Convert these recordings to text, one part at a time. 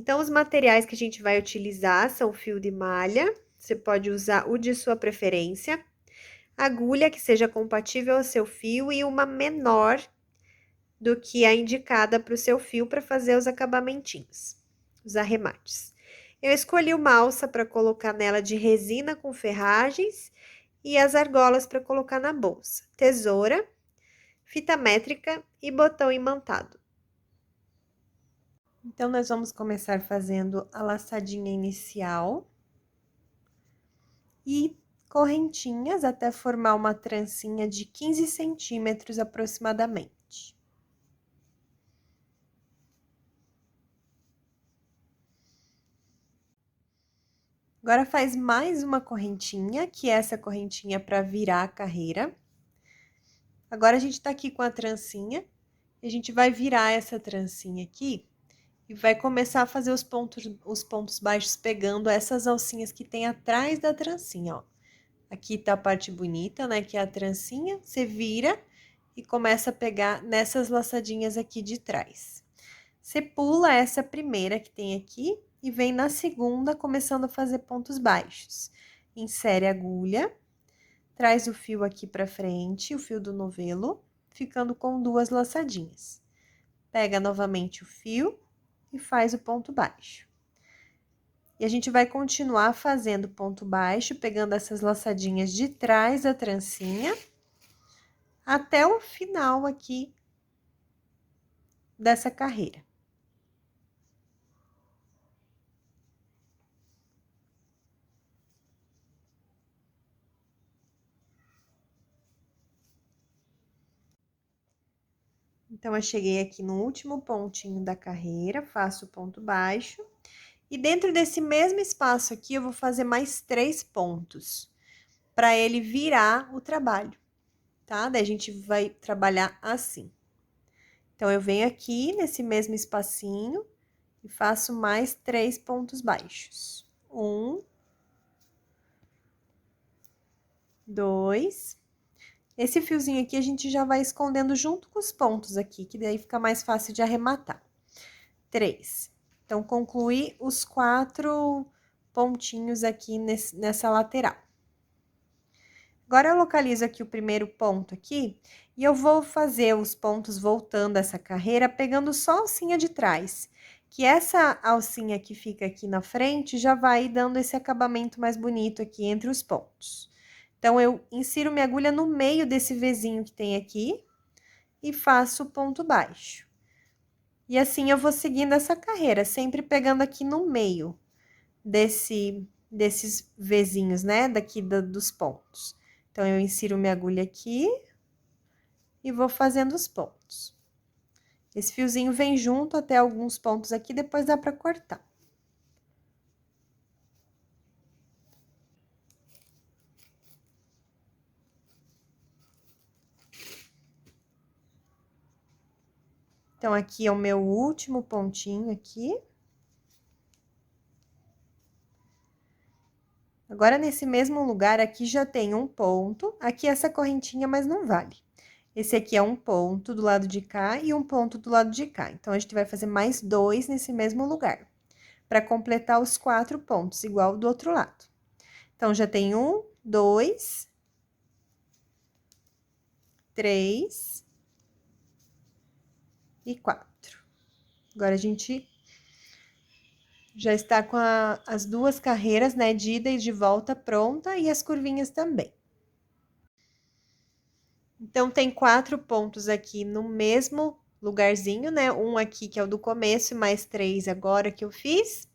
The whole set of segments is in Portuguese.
Então, os materiais que a gente vai utilizar são fio de malha, você pode usar o de sua preferência, agulha que seja compatível ao seu fio e uma menor do que a indicada para o seu fio para fazer os acabamentinhos, os arremates. Eu escolhi uma alça para colocar nela de resina com ferragens e as argolas para colocar na bolsa, tesoura, fita métrica e botão imantado. Então, nós vamos começar fazendo a laçadinha inicial e correntinhas até formar uma trancinha de 15 centímetros aproximadamente. Agora, faz mais uma correntinha, que é essa correntinha para virar a carreira. Agora, a gente tá aqui com a trancinha, e a gente vai virar essa trancinha aqui e vai começar a fazer os pontos baixos pegando essas alcinhas que tem atrás da trancinha, ó. Aqui tá a parte bonita, né, que é a trancinha, você vira e começa a pegar nessas laçadinhas aqui de trás. Você pula essa primeira que tem aqui e vem na segunda, começando a fazer pontos baixos. Insere a agulha, traz o fio aqui pra frente, o fio do novelo, ficando com 2 laçadinhas. Pega novamente o fio e faz o ponto baixo. E a gente vai continuar fazendo ponto baixo, pegando essas laçadinhas de trás da trancinha, até o final aqui dessa carreira. Então, eu cheguei aqui no último pontinho da carreira, faço o ponto baixo. E dentro desse mesmo espaço aqui, eu vou fazer mais 3 pontos, para ele virar o trabalho, tá? Daí, a gente vai trabalhar assim. Então, eu venho aqui nesse mesmo espacinho e faço mais 3 pontos baixos. 1, 2. Esse fiozinho aqui a gente já vai escondendo junto com os pontos aqui, que daí fica mais fácil de arrematar. 3. Então, concluí os 4 pontinhos aqui nessa lateral. Agora, eu localizo aqui o primeiro ponto aqui, e eu vou fazer os pontos voltando essa carreira, pegando só a alcinha de trás. Que essa alcinha que fica aqui na frente, já vai dando esse acabamento mais bonito aqui entre os pontos. Então, eu insiro minha agulha no meio desse Vzinho que tem aqui, e faço o ponto baixo. E assim, eu vou seguindo essa carreira, sempre pegando aqui no meio desses Vzinhos, né? Daqui dos pontos. Então, eu insiro minha agulha aqui e vou fazendo os pontos. Esse fiozinho vem junto até alguns pontos aqui, depois dá pra cortar. Então, aqui é o meu último pontinho aqui. Agora, nesse mesmo lugar, aqui já tem um ponto, aqui essa correntinha, mas não vale. Esse aqui é um ponto do lado de cá e um ponto do lado de cá. Então, a gente vai fazer mais 2 nesse mesmo lugar, para completar os 4 pontos, igual do outro lado. Então, já tem 1, 2, 3 e 4. Agora, a gente já está com as 2 carreiras, né, de ida e de volta pronta e as curvinhas também. Então, tem 4 pontos aqui no mesmo lugarzinho, né? Um aqui que é o do começo, mais 3 agora que eu fiz.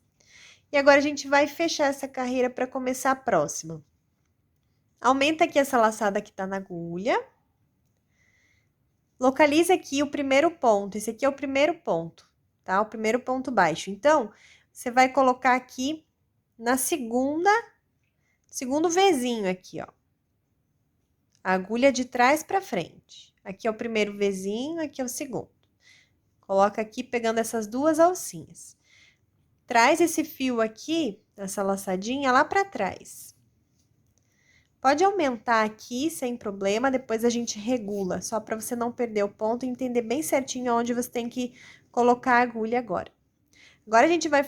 E agora, a gente vai fechar essa carreira para começar a próxima. Aumenta aqui essa laçada que tá na agulha. Localiza aqui o primeiro ponto, esse aqui é o primeiro ponto, tá? O primeiro ponto baixo. Então, você vai colocar aqui na segundo Vzinho aqui, ó. A agulha de trás pra frente. Aqui é o primeiro Vzinho, aqui é o segundo. Coloca aqui pegando essas 2 alcinhas. Traz esse fio aqui, essa laçadinha, lá pra trás. Pode aumentar aqui sem problema, depois a gente regula, só pra você não perder o ponto e entender bem certinho onde você tem que colocar a agulha agora. Agora a gente vai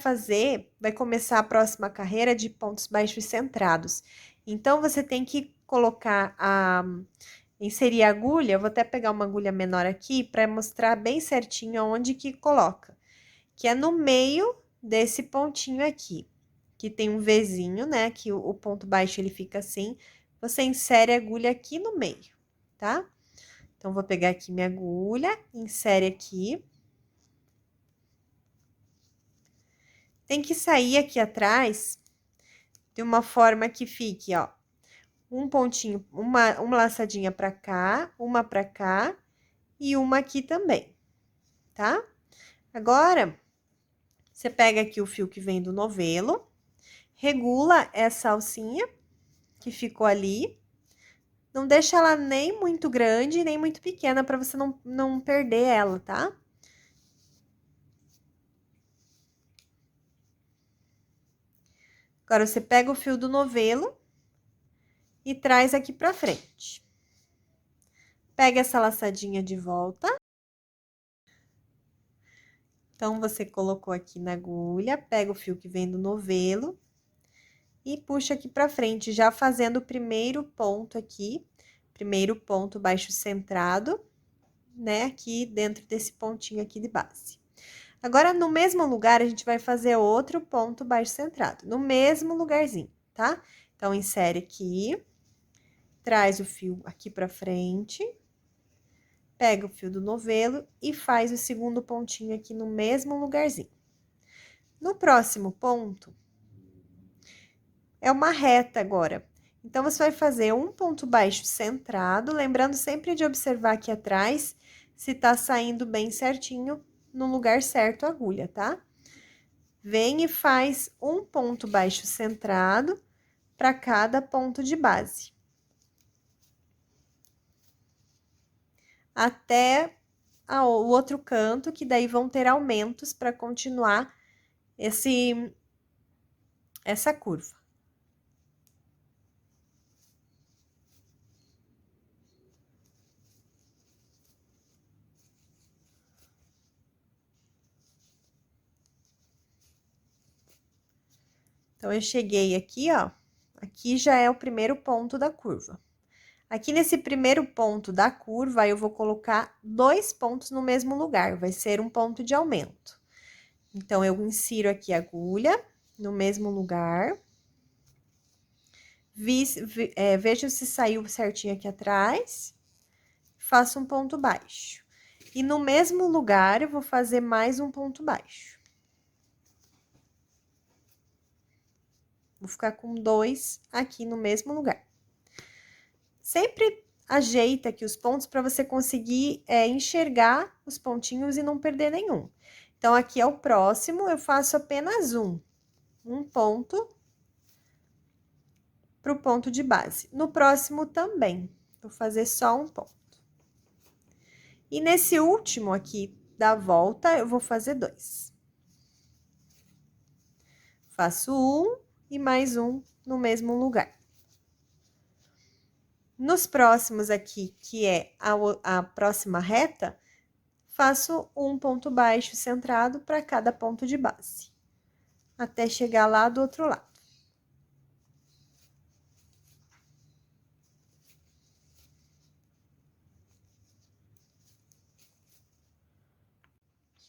começar a próxima carreira de pontos baixos centrados. Então, você tem que inserir a agulha, eu vou até pegar uma agulha menor aqui para mostrar bem certinho aonde que coloca, que é no meio desse pontinho aqui, que tem um Vzinho, né, que o ponto baixo ele fica assim, você insere a agulha aqui no meio, tá? Então, vou pegar aqui minha agulha, insere aqui. Tem que sair aqui atrás de uma forma que fique, ó, um pontinho, uma laçadinha pra cá e uma aqui também, tá? Agora, você pega aqui o fio que vem do novelo, regula essa alcinha que ficou ali, não deixa ela nem muito grande, nem muito pequena, pra você não perder ela, tá? Agora, você pega o fio do novelo e traz aqui pra frente. Pega essa laçadinha de volta. Então, você colocou aqui na agulha, pega o fio que vem do novelo e puxa aqui pra frente, já fazendo o primeiro ponto aqui, primeiro ponto baixo centrado, né, aqui dentro desse pontinho aqui de base. Agora, no mesmo lugar, a gente vai fazer outro ponto baixo centrado, no mesmo lugarzinho, tá? Então, insere aqui, traz o fio aqui pra frente, pega o fio do novelo e faz o segundo pontinho aqui no mesmo lugarzinho. No próximo ponto, é uma reta agora. Então, você vai fazer um ponto baixo centrado, lembrando sempre de observar aqui atrás se tá saindo bem certinho no lugar certo a agulha, tá? Vem e faz um ponto baixo centrado para cada ponto de base. Até o outro canto, que daí vão ter aumentos para continuar essa curva. Então, eu cheguei aqui, ó, aqui já é o primeiro ponto da curva. Aqui nesse primeiro ponto da curva, eu vou colocar 2 pontos no mesmo lugar, vai ser um ponto de aumento. Então, eu insiro aqui a agulha no mesmo lugar. Vejo se saiu certinho aqui atrás, faço um ponto baixo. E no mesmo lugar, eu vou fazer mais um ponto baixo. Vou ficar com 2 aqui no mesmo lugar. Sempre ajeita aqui os pontos para você conseguir enxergar os pontinhos e não perder nenhum. Então, aqui é o próximo, eu faço apenas um ponto para o ponto de base. No próximo também, vou fazer só um ponto. E nesse último aqui da volta, eu vou fazer 2. Faço um e mais um no mesmo lugar. Nos próximos aqui, que é a próxima reta, faço um ponto baixo centrado para cada ponto de base, até chegar lá do outro lado.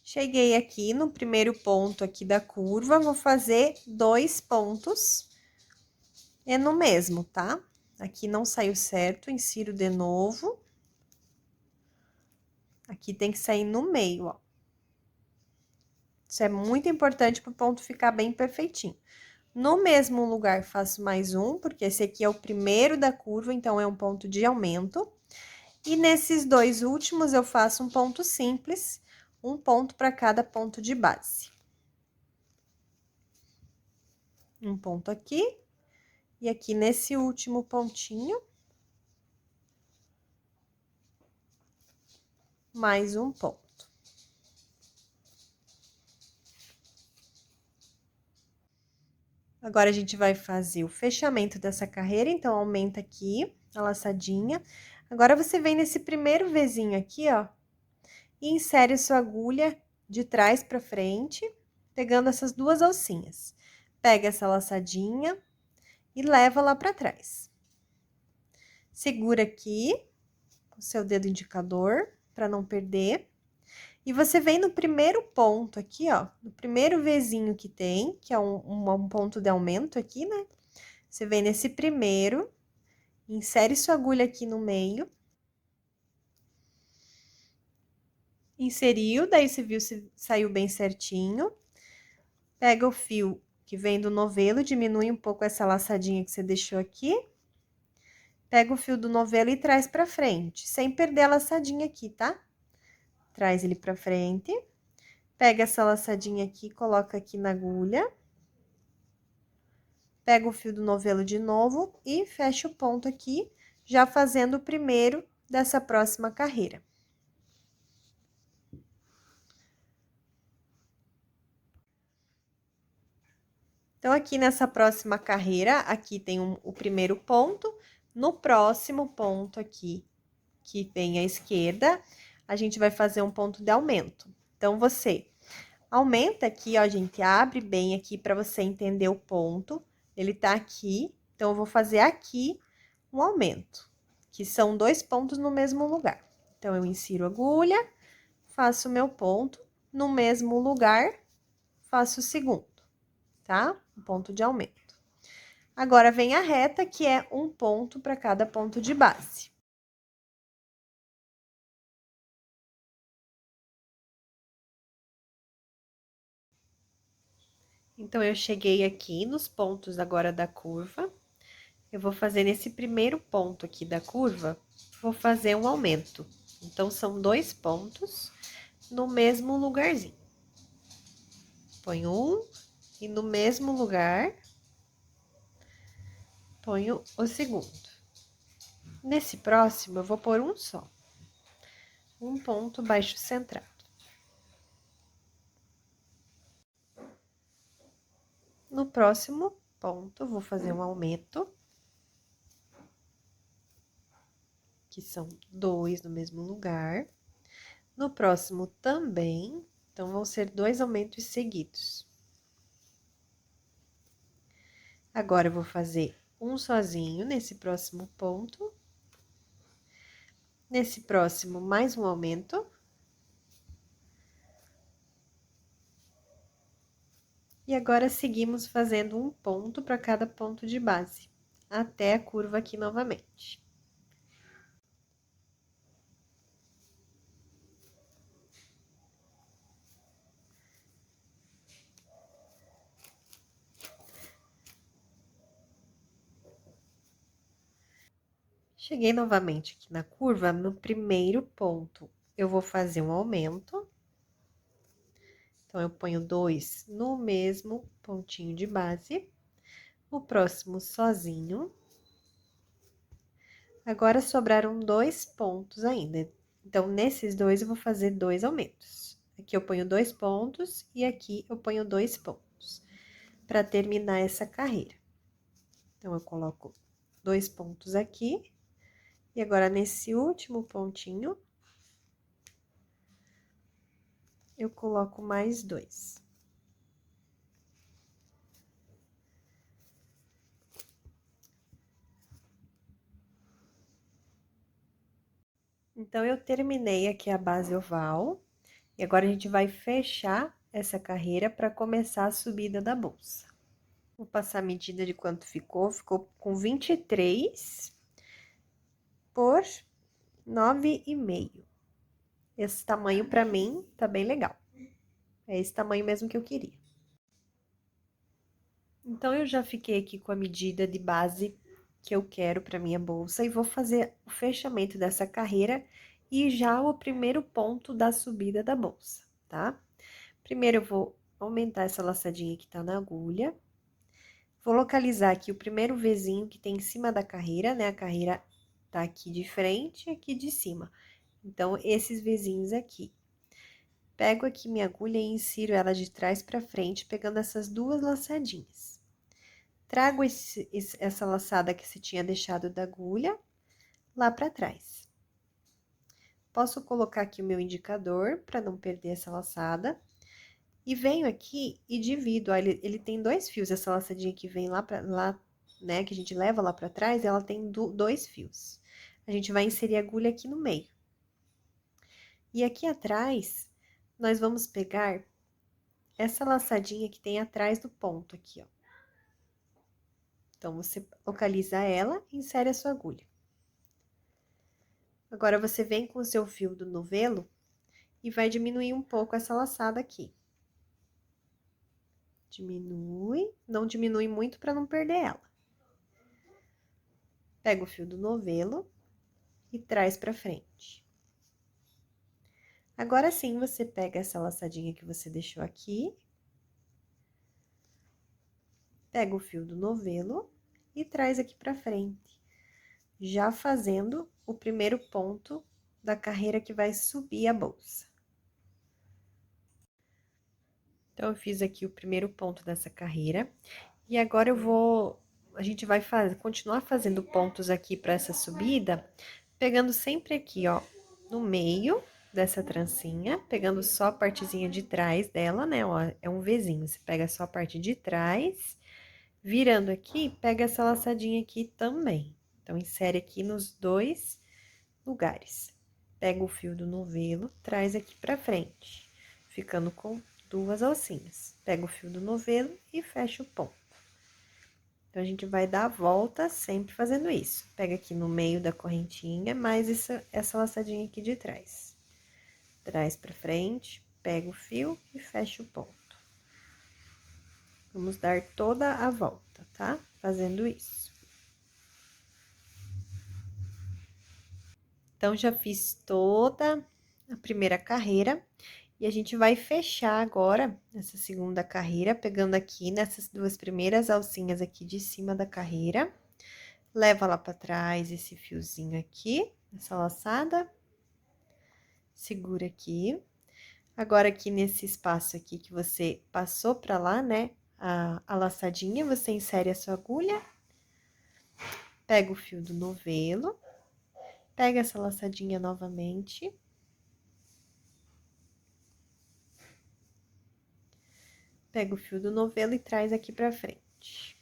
Cheguei aqui no primeiro ponto aqui da curva, vou fazer 2 pontos, no mesmo, tá? Aqui não saiu certo, insiro de novo. Aqui tem que sair no meio, ó. Isso é muito importante para o ponto ficar bem perfeitinho. No mesmo lugar, faço mais um, porque esse aqui é o primeiro da curva, então é um ponto de aumento. E nesses 2 últimos, eu faço um ponto simples, um ponto para cada ponto de base. Um ponto aqui, e aqui nesse último pontinho, mais um ponto. Agora, a gente vai fazer o fechamento dessa carreira, então, aumenta aqui a laçadinha. Agora, você vem nesse primeiro Vzinho aqui, ó, e insere sua agulha de trás pra frente. pegando essas duas alcinhas. Pega essa laçadinha e leva lá pra trás. Segura aqui o seu dedo indicador, pra não perder. E você vem no primeiro ponto aqui, ó, no primeiro Vzinho que tem, que é um ponto de aumento aqui, né? Você vem nesse primeiro, insere sua agulha aqui no meio. Inseriu, daí você viu se saiu bem certinho. Pega o fio que vem do novelo, diminui um pouco essa laçadinha que você deixou aqui. Pega o fio do novelo e traz pra frente, sem perder a laçadinha aqui, tá? Traz ele pra frente. Pega essa laçadinha aqui, coloca aqui na agulha. Pega o fio do novelo de novo e fecha o ponto aqui, já fazendo o primeiro dessa próxima carreira. Então, aqui nessa próxima carreira, aqui tem o primeiro ponto. No próximo ponto aqui, que vem à esquerda, a gente vai fazer um ponto de aumento. Então, você aumenta aqui, ó, gente, abre bem aqui para você entender o ponto. Ele tá aqui, então eu vou fazer aqui um aumento, que são 2 pontos no mesmo lugar. Então, eu insiro a agulha, faço o meu ponto, no mesmo lugar, faço o segundo, tá? Um ponto de aumento. Agora, vem a reta, que é um ponto para cada ponto de base. Então, eu cheguei aqui nos pontos agora da curva. Eu vou fazer nesse primeiro ponto aqui da curva, vou fazer um aumento. Então, são 2 pontos no mesmo lugarzinho. Ponho um e no mesmo lugar, ponho o segundo. Nesse próximo, eu vou pôr um só. Um ponto baixo centrado. No próximo ponto, vou fazer um aumento. Que são 2 no mesmo lugar. No próximo também, então, vão ser 2 aumentos seguidos. Agora, eu vou fazer um sozinho nesse próximo ponto. Nesse próximo, mais um aumento. E agora, seguimos fazendo um ponto para cada ponto de base, até a curva aqui novamente. Cheguei novamente aqui na curva, no primeiro ponto, eu vou fazer um aumento. Então, eu ponho 2 no mesmo pontinho de base. O próximo sozinho. Agora, sobraram 2 pontos ainda. Então, nesses 2, eu vou fazer 2 aumentos. Aqui eu ponho 2 pontos e aqui eu ponho 2 pontos, para terminar essa carreira. Então, eu coloco 2 pontos aqui. E agora, nesse último pontinho, eu coloco mais 2. Então, eu terminei aqui a base oval. E agora, a gente vai fechar essa carreira para começar a subida da bolsa. Vou passar a medida de quanto ficou. Ficou com 23 por 9,5. Esse tamanho, para mim, tá bem legal. É esse tamanho mesmo que eu queria. Então, eu já fiquei aqui com a medida de base que eu quero para minha bolsa e vou fazer o fechamento dessa carreira e já o primeiro ponto da subida da bolsa, tá? Primeiro, eu vou aumentar essa laçadinha que tá na agulha. Vou localizar aqui o primeiro Vzinho que tem em cima da carreira, né? A carreira tá aqui de frente e aqui de cima. Então, esses Vzinhos aqui. Pego aqui minha agulha e insiro ela de trás pra frente, pegando essas 2 laçadinhas. Trago essa laçada que você tinha deixado da agulha lá pra trás. Posso colocar aqui o meu indicador para não perder essa laçada. E venho aqui e divido, ó, ele tem 2 fios, essa laçadinha que vem lá, né, que a gente leva lá pra trás, ela tem 2 fios. A gente vai inserir a agulha aqui no meio. E aqui atrás, nós vamos pegar essa laçadinha que tem atrás do ponto aqui, ó. Então, você localiza ela e insere a sua agulha. Agora, você vem com o seu fio do novelo e vai diminuir um pouco essa laçada aqui. Diminui, não diminui muito para não perder ela. Pega o fio do novelo e traz pra frente. Agora sim, você pega essa laçadinha que você deixou aqui, pega o fio do novelo e traz aqui pra frente, já fazendo o primeiro ponto da carreira que vai subir a bolsa. Então, eu fiz aqui o primeiro ponto dessa carreira, e agora a gente vai continuar fazendo pontos aqui para essa subida, pegando sempre aqui, ó, no meio dessa trancinha, pegando só a partezinha de trás dela, né, ó, é um Vzinho, você pega só a parte de trás, virando aqui, pega essa laçadinha aqui também. Então, insere aqui nos 2 lugares. Pega o fio do novelo, traz aqui pra frente, ficando com 2 alcinhas. Pega o fio do novelo e fecha o ponto. Então, a gente vai dar a volta sempre fazendo isso. Pega aqui no meio da correntinha, mais essa laçadinha aqui de trás. Traz pra frente, pega o fio e fecha o ponto. Vamos dar toda a volta, tá? Fazendo isso. Então, já fiz toda a primeira carreira. E a gente vai fechar agora essa segunda carreira, pegando aqui nessas 2 primeiras alcinhas aqui de cima da carreira. Leva lá pra trás esse fiozinho aqui, essa laçada. Segura aqui. Agora, aqui nesse espaço aqui que você passou pra lá, né, a laçadinha, você insere a sua agulha. Pega o fio do novelo. Pega essa laçadinha novamente. Pega o fio do novelo e traz aqui pra frente.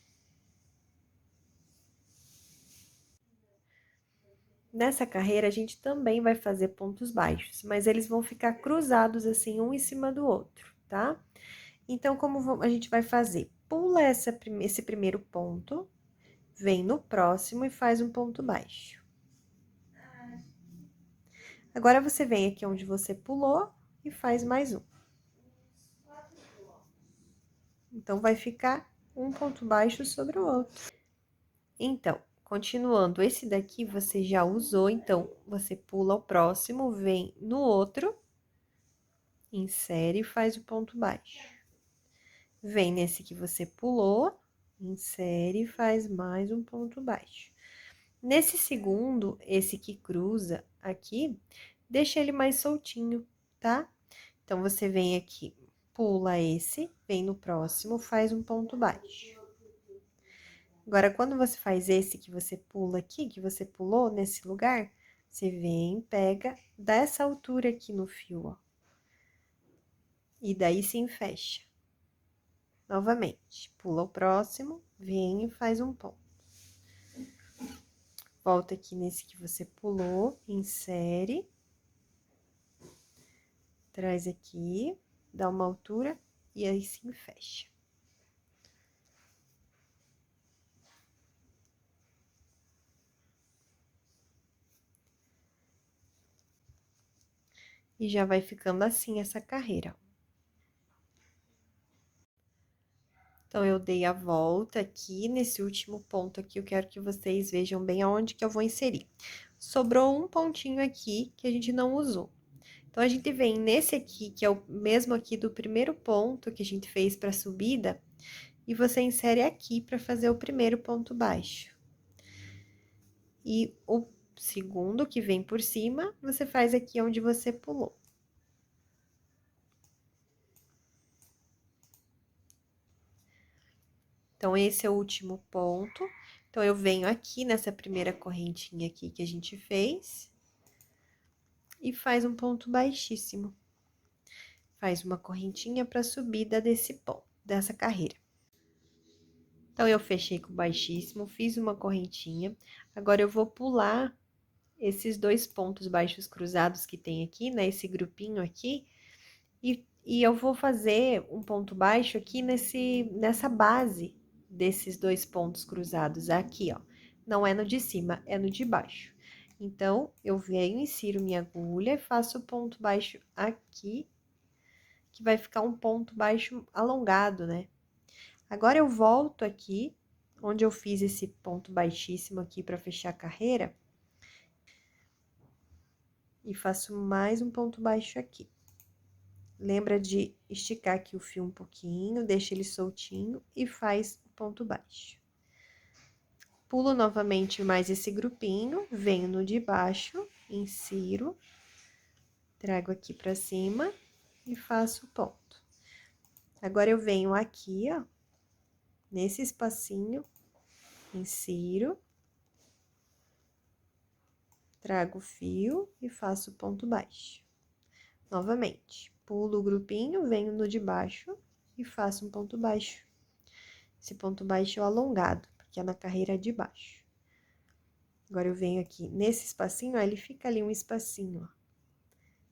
Nessa carreira, a gente também vai fazer pontos baixos, mas eles vão ficar cruzados assim, um em cima do outro, tá? Então, como a gente vai fazer? Pula esse primeiro ponto, vem no próximo e faz um ponto baixo. Agora, você vem aqui onde você pulou e faz mais um. Então, vai ficar um ponto baixo sobre o outro. Então, continuando, esse daqui você já usou, então, você pula o próximo, vem no outro, insere e faz o ponto baixo. Vem nesse que você pulou, insere e faz mais um ponto baixo. Nesse segundo, esse que cruza aqui, deixa ele mais soltinho, tá? Então, você vem aqui, pula esse, vem no próximo, faz um ponto baixo. Agora, quando você faz esse que você pula aqui, que você pulou nesse lugar, você vem, pega dessa altura aqui no fio, ó. E daí sim fecha. Novamente, pula o próximo, vem e faz um ponto. Volta aqui nesse que você pulou, insere. Traz aqui, dá uma altura e aí sim fecha. E já vai ficando assim essa carreira, ó. Então, eu dei a volta aqui, nesse último ponto aqui, eu quero que vocês vejam bem aonde que eu vou inserir. Sobrou um pontinho aqui que a gente não usou. Então, a gente vem nesse aqui, que é o mesmo aqui do primeiro ponto que a gente fez pra subida, e você insere aqui pra fazer o primeiro ponto baixo. E o segundo, que vem por cima, você faz aqui onde você pulou. Então, esse é o último ponto. Então, eu venho aqui nessa primeira correntinha aqui que a gente fez. E faz um ponto baixíssimo. faz uma correntinha para subida desse ponto, dessa carreira. Então, eu fechei com baixíssimo, fiz uma correntinha. Agora, eu vou pular esses 2 pontos baixos cruzados que tem aqui, né? Esse grupinho aqui. E eu vou fazer um ponto baixo aqui nessa base desses 2 pontos cruzados aqui, ó. Não é no de cima, é no de baixo. Então, eu venho, insiro minha agulha e faço o ponto baixo aqui, que vai ficar um ponto baixo alongado, né? Agora, eu volto aqui, onde eu fiz esse ponto baixíssimo aqui para fechar a carreira. E faço mais um ponto baixo aqui. Lembra de esticar aqui o fio um pouquinho, deixa ele soltinho e faz o ponto baixo. Pulo novamente mais esse grupinho, venho no de baixo, insiro, trago aqui pra cima e faço o ponto. Agora, eu venho aqui, ó, nesse espacinho, insiro, trago o fio e faço o ponto baixo. Novamente, pulo o grupinho, venho no de baixo e faço um ponto baixo. Esse ponto baixo é o alongado, porque é na carreira de baixo. Agora, eu venho aqui nesse espacinho, ó, ele fica ali um espacinho, ó.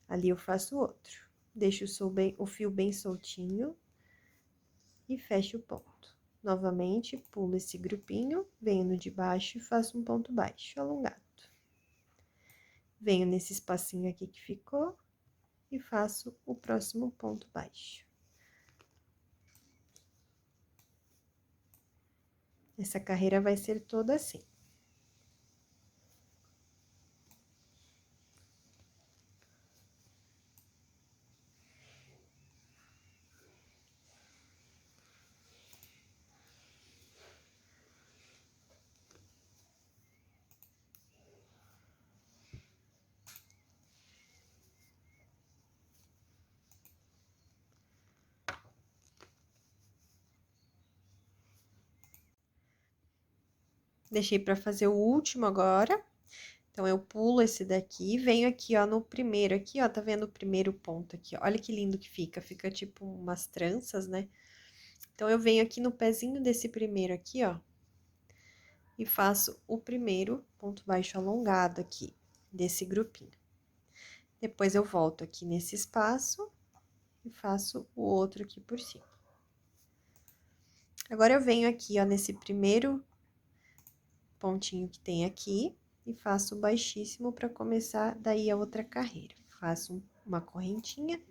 Ali eu faço outro. Deixo o fio bem soltinho e fecho o ponto. Novamente, pulo esse grupinho, venho no de baixo e faço um ponto baixo alongado. Venho nesse espacinho aqui que ficou e faço o próximo ponto baixo. Essa carreira vai ser toda assim. Deixei pra fazer o último agora. Então, eu pulo esse daqui, venho aqui, ó, no primeiro aqui, ó, tá vendo o primeiro ponto aqui? Olha que lindo que fica, fica tipo umas tranças, né? Então, eu venho aqui no pezinho desse primeiro aqui, ó, e faço o primeiro ponto baixo alongado aqui, desse grupinho. Depois, eu volto aqui nesse espaço e faço o outro aqui por cima. Agora, eu venho aqui, ó, nesse primeiro pontinho que tem aqui e faço baixíssimo para começar daí a outra carreira. Faço uma correntinha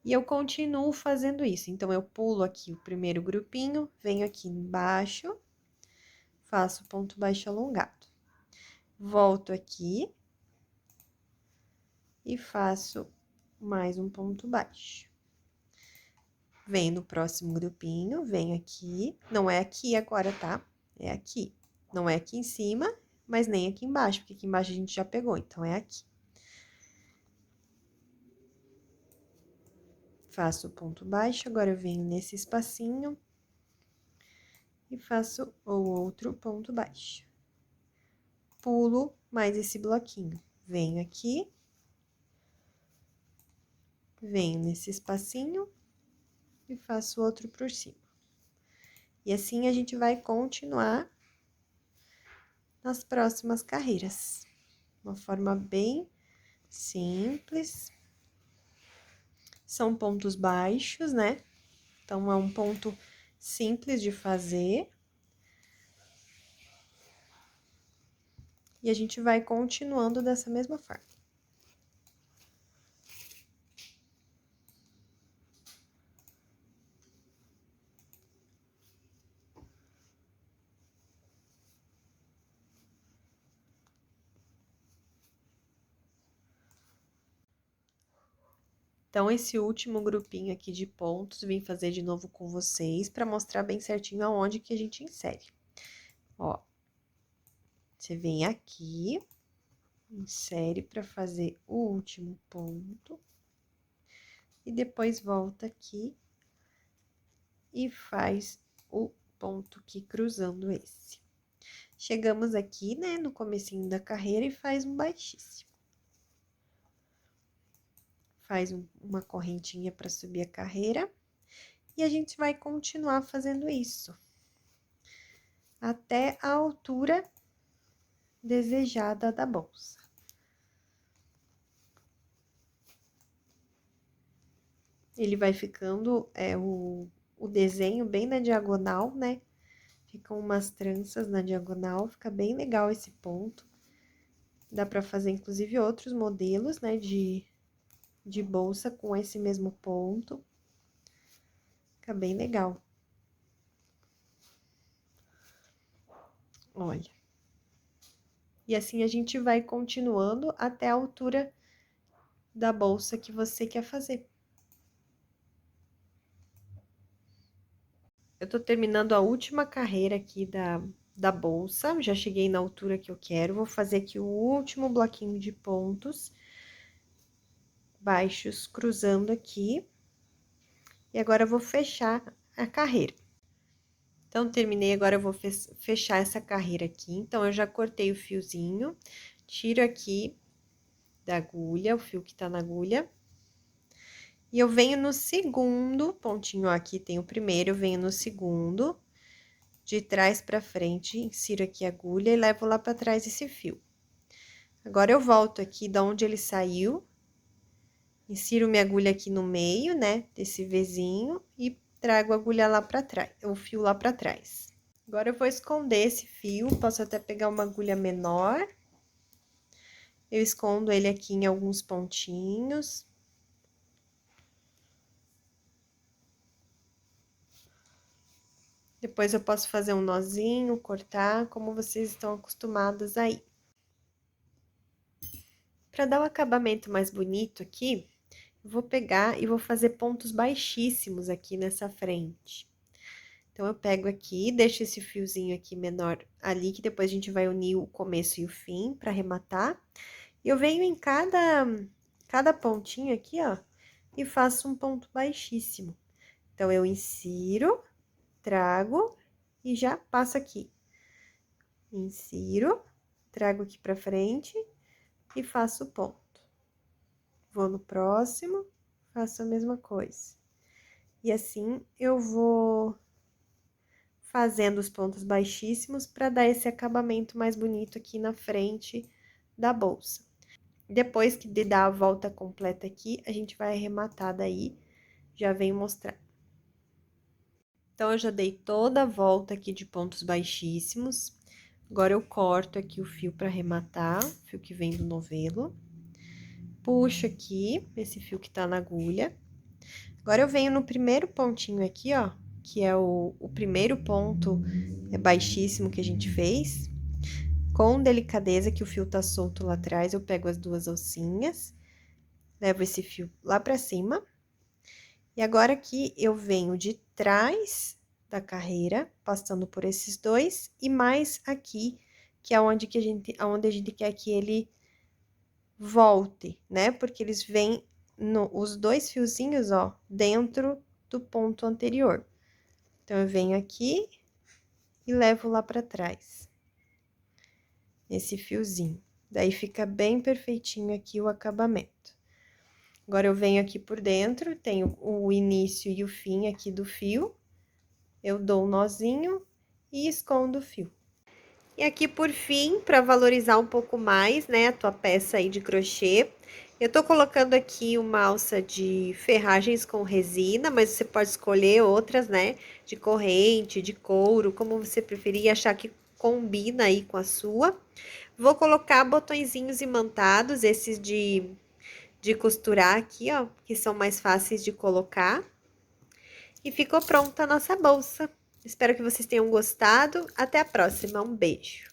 e eu continuo fazendo isso. Então, eu pulo aqui o primeiro grupinho, venho aqui embaixo, faço ponto baixo alongado. Volto aqui e faço mais um ponto baixo. Venho no próximo grupinho, venho aqui, não é aqui agora, tá? É aqui. Não é aqui em cima, mas nem aqui embaixo, porque aqui embaixo a gente já pegou, então é aqui. Faço o ponto baixo, agora eu venho nesse espacinho e faço o outro ponto baixo. Pulo mais esse bloquinho, venho aqui, venho nesse espacinho e faço outro por cima. E assim a gente vai continuar nas próximas carreiras. Uma forma bem simples. São pontos baixos, né? Então, é um ponto simples de fazer. E a gente vai continuando dessa mesma forma. Então, esse último grupinho aqui de pontos, vim fazer de novo com vocês, para mostrar bem certinho aonde que a gente insere. Ó, você vem aqui, insere para fazer o último ponto, e depois volta aqui e faz o ponto aqui cruzando esse. Chegamos aqui, né, no comecinho da carreira e faz um baixíssimo. faz uma correntinha para subir a carreira. E a gente vai continuar fazendo isso até a altura desejada da bolsa. Ele vai ficando o desenho bem na diagonal, né? Ficam umas tranças na diagonal, fica bem legal esse ponto. Dá pra fazer, inclusive, outros modelos, né, de bolsa com esse mesmo ponto. Fica bem legal. Olha. E assim a gente vai continuando até a altura da bolsa que você quer fazer. Eu tô terminando a última carreira aqui da bolsa, já cheguei na altura que eu quero. Vou fazer aqui o último bloquinho de pontos baixos cruzando aqui. E agora eu vou fechar a carreira. Então, terminei, agora eu vou fechar essa carreira aqui. Então, eu já cortei o fiozinho, tiro aqui da agulha, o fio que tá na agulha. E eu venho no segundo pontinho, ó, aqui tem o primeiro, eu venho no segundo, de trás pra frente, insiro aqui a agulha e levo lá pra trás esse fio. Agora, eu volto aqui da onde ele saiu, insiro minha agulha aqui no meio, né, desse Vzinho, e trago a agulha lá pra trás, o fio lá pra trás. Agora, eu vou esconder esse fio, posso até pegar uma agulha menor. Eu escondo ele aqui em alguns pontinhos. Depois, eu posso fazer um nozinho, cortar, como vocês estão acostumados aí. Para dar um acabamento mais bonito aqui, eu vou pegar e vou fazer pontos baixíssimos aqui nessa frente. Então, eu pego aqui, deixo esse fiozinho aqui menor ali, que depois a gente vai unir o começo e o fim para arrematar. E eu venho em cada pontinho aqui, ó, e faço um ponto baixíssimo. Então, eu insiro, trago e já passo aqui. Insiro, trago aqui pra frente e faço o ponto. Vou no próximo, faço a mesma coisa. E assim, eu vou fazendo os pontos baixíssimos para dar esse acabamento mais bonito aqui na frente da bolsa. Depois que de dar a volta completa aqui, a gente vai arrematar daí, já venho mostrar. Então, eu já dei toda a volta aqui de pontos baixíssimos. Agora, eu corto aqui o fio para arrematar, o fio que vem do novelo. Puxo aqui, esse fio que tá na agulha. Agora, eu venho no primeiro pontinho aqui, ó, que é o primeiro ponto baixíssimo que a gente fez. Com delicadeza, que o fio tá solto lá atrás, eu pego as duas alcinhas, levo esse fio lá pra cima. E agora, aqui, eu venho de trás da carreira, passando por esses dois, e mais aqui, que é onde a gente quer que ele volte, né? Porque eles vêm, os dois fiozinhos, ó, dentro do ponto anterior. Então, eu venho aqui e levo lá pra trás, esse fiozinho. Daí, fica bem perfeitinho aqui o acabamento. Agora, eu venho aqui por dentro, tenho o início e o fim aqui do fio. Eu dou um nozinho e escondo o fio. E aqui, por fim, para valorizar um pouco mais, né, a tua peça aí de crochê, eu tô colocando aqui uma alça de ferragens com resina, mas você pode escolher outras, né, de corrente, de couro, como você preferir, achar que combina aí com a sua. Vou colocar botõezinhos imantados, esses de costurar aqui, ó, que são mais fáceis de colocar. E ficou pronta a nossa bolsa. Espero que vocês tenham gostado. Até a próxima. Um beijo.